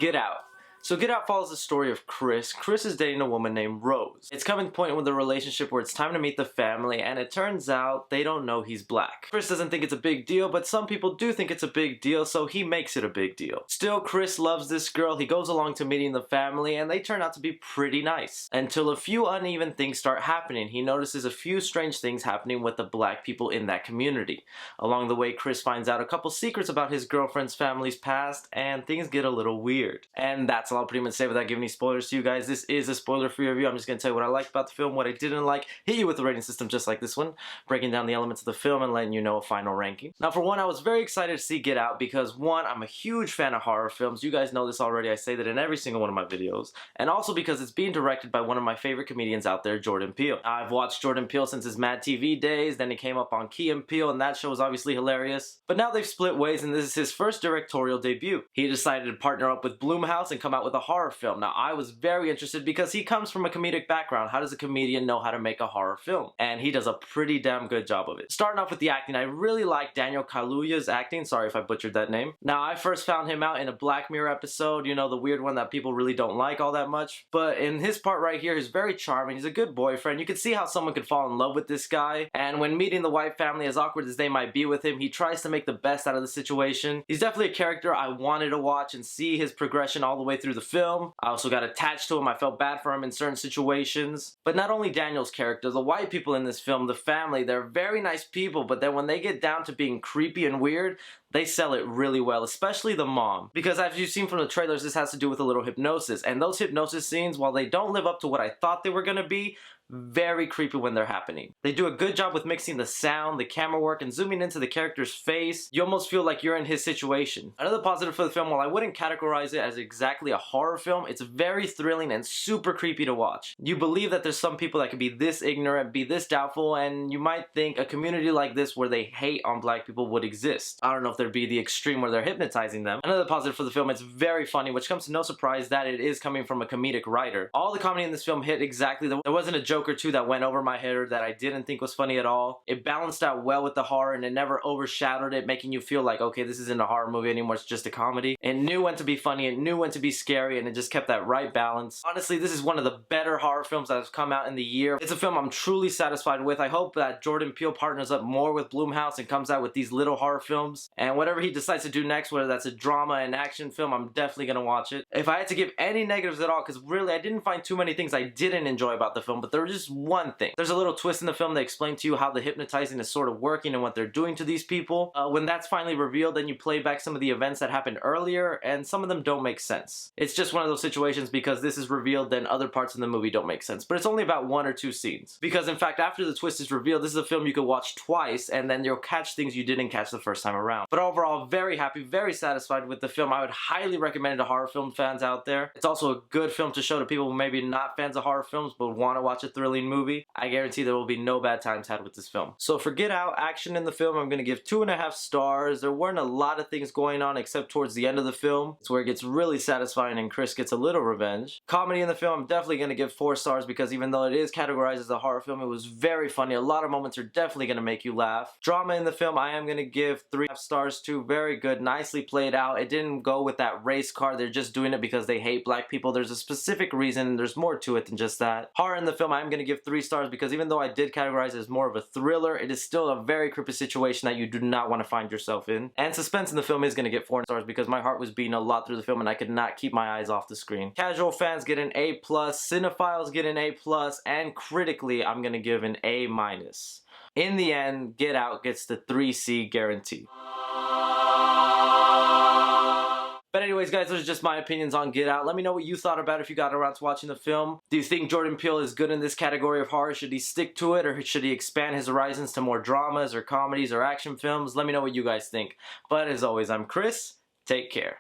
Get Out. So Get Out follows the story of Chris. Chris is dating a woman named Rose. It's coming to the point with the relationship where it's time to meet the family, and it turns out they don't know he's black. Chris doesn't think it's a big deal, but some people do think it's a big deal, so he makes it a big deal. Still, Chris loves this girl. He goes along to meeting the family, and they turn out to be pretty nice. Until a few uneven things start happening. He notices a few strange things happening with the black people in that community. Along the way, Chris finds out a couple secrets about his girlfriend's family's past, and things get a little weird. And that's all I'll pretty much say without giving any spoilers to you guys. This is a spoiler-free review. I'm just going to tell you what I liked about the film, what I didn't like, hit you with a rating system just like this one, breaking down the elements of the film and letting you know a final ranking. Now, for one, I was very excited to see Get Out because, one, I'm a huge fan of horror films. You guys know this already. I say that in every single one of my videos. And also because it's being directed by one of my favorite comedians out there, Jordan Peele. I've watched Jordan Peele since his Mad TV days, then he came up on Key and Peele, and that show was obviously hilarious. But now they've split ways, and this is his first directorial debut. He decided to partner up with Blumhouse and come out with a horror film. Now, I was very interested because he comes from a comedic background. How does a comedian know how to make a horror film? And he does a pretty damn good job of it. Starting off with the acting, I really like Daniel Kaluuya's acting. Sorry if I butchered that name. Now, I first found him out in a Black Mirror episode, you know, the weird one that people really don't like all that much. But in his part right here, he's very charming. He's a good boyfriend. You can see how someone could fall in love with this guy. And when meeting the white family, as awkward as they might be with him, he tries to make the best out of the situation. He's definitely a character I wanted to watch and see his progression all the way through the film. I also got attached to him. I felt bad for him in certain situations. But not only Daniel's character, the white people in this film, the family, they're very nice people, but then when they get down to being creepy and weird, they sell it really well, especially the mom. Because as you've seen from the trailers, this has to do with a little hypnosis. And those hypnosis scenes, while they don't live up to what I thought they were gonna be, very creepy when they're happening. They do a good job with mixing the sound, the camera work, and zooming into the character's face. You almost feel like you're in his situation. Another positive for the film, while I wouldn't categorize it as exactly a horror film, it's very thrilling and super creepy to watch. You believe that there's some people that could be this ignorant, be this doubtful, and you might think a community like this where they hate on black people would exist. I don't know if there'd be the extreme where they're hypnotizing them. Another positive for the film, it's very funny, which comes to no surprise that it is coming from a comedic writer. All the comedy in this film hit exactly. There wasn't a joke or two that went over my head or that I didn't think was funny at all. It balanced out well with the horror and it never overshadowed it, making you feel like, okay, this isn't a horror movie anymore, it's just a comedy. It knew when to be funny, it knew when to be scary, and it just kept that right balance. Honestly, this is one of the better horror films that have come out in the year. It's a film I'm truly satisfied with. I hope that Jordan Peele partners up more with Blumhouse and comes out with these little horror films. And whatever he decides to do next, whether that's a drama and action film, I'm definitely gonna watch it. If I had to give any negatives at all, because really I didn't find too many things I didn't enjoy about the film, but there was just one thing. There's a little twist in the film that explains to you how the hypnotizing is sort of working and what they're doing to these people. When that's finally revealed, then you play back some of the events that happened earlier, and some of them don't make sense. It's just one of those situations because this is revealed, then other parts in the movie don't make sense. But it's only about 1 or 2 scenes. Because in fact, after the twist is revealed, this is a film you could watch twice, and then you'll catch things you didn't catch the first time around. But overall, very happy, very satisfied with the film. I would highly recommend it to horror film fans out there. It's also a good film to show to people who maybe not fans of horror films but want to watch a thrilling movie. I guarantee there will be no bad times had with this film. So for Get Out, action in the film, I'm going to give 2.5 stars. There weren't a lot of things going on except towards the end of the film. It's where it gets really satisfying and Chris gets a little revenge. Comedy in the film, I'm definitely going to give 4 stars because even though it is categorized as a horror film, it was very funny. A lot of moments are definitely going to make you laugh. Drama in the film, I am going to give 3.5 stars too. Very good, nicely played out. It didn't go with that race card. They're just doing it because they hate black people. There's a specific reason. There's more to it than just that. Horror in the film, I'm going to give 3 stars because even though I did categorize it as more of a thriller, it is still a very creepy situation that you do not want to find yourself in. And suspense in the film is going to get 4 stars because my heart was beating a lot through the film and I could not keep my eyes off the screen. Casual fans get an A+, cinephiles get an A+, and critically, I'm going to give an A-. In the end, Get Out gets the 3C guarantee. But anyways, guys, those are just my opinions on Get Out. Let me know what you thought about it if you got around to watching the film. Do you think Jordan Peele is good in this category of horror? Should he stick to it, or should he expand his horizons to more dramas or comedies or action films? Let me know what you guys think. But as always, I'm Chris. Take care.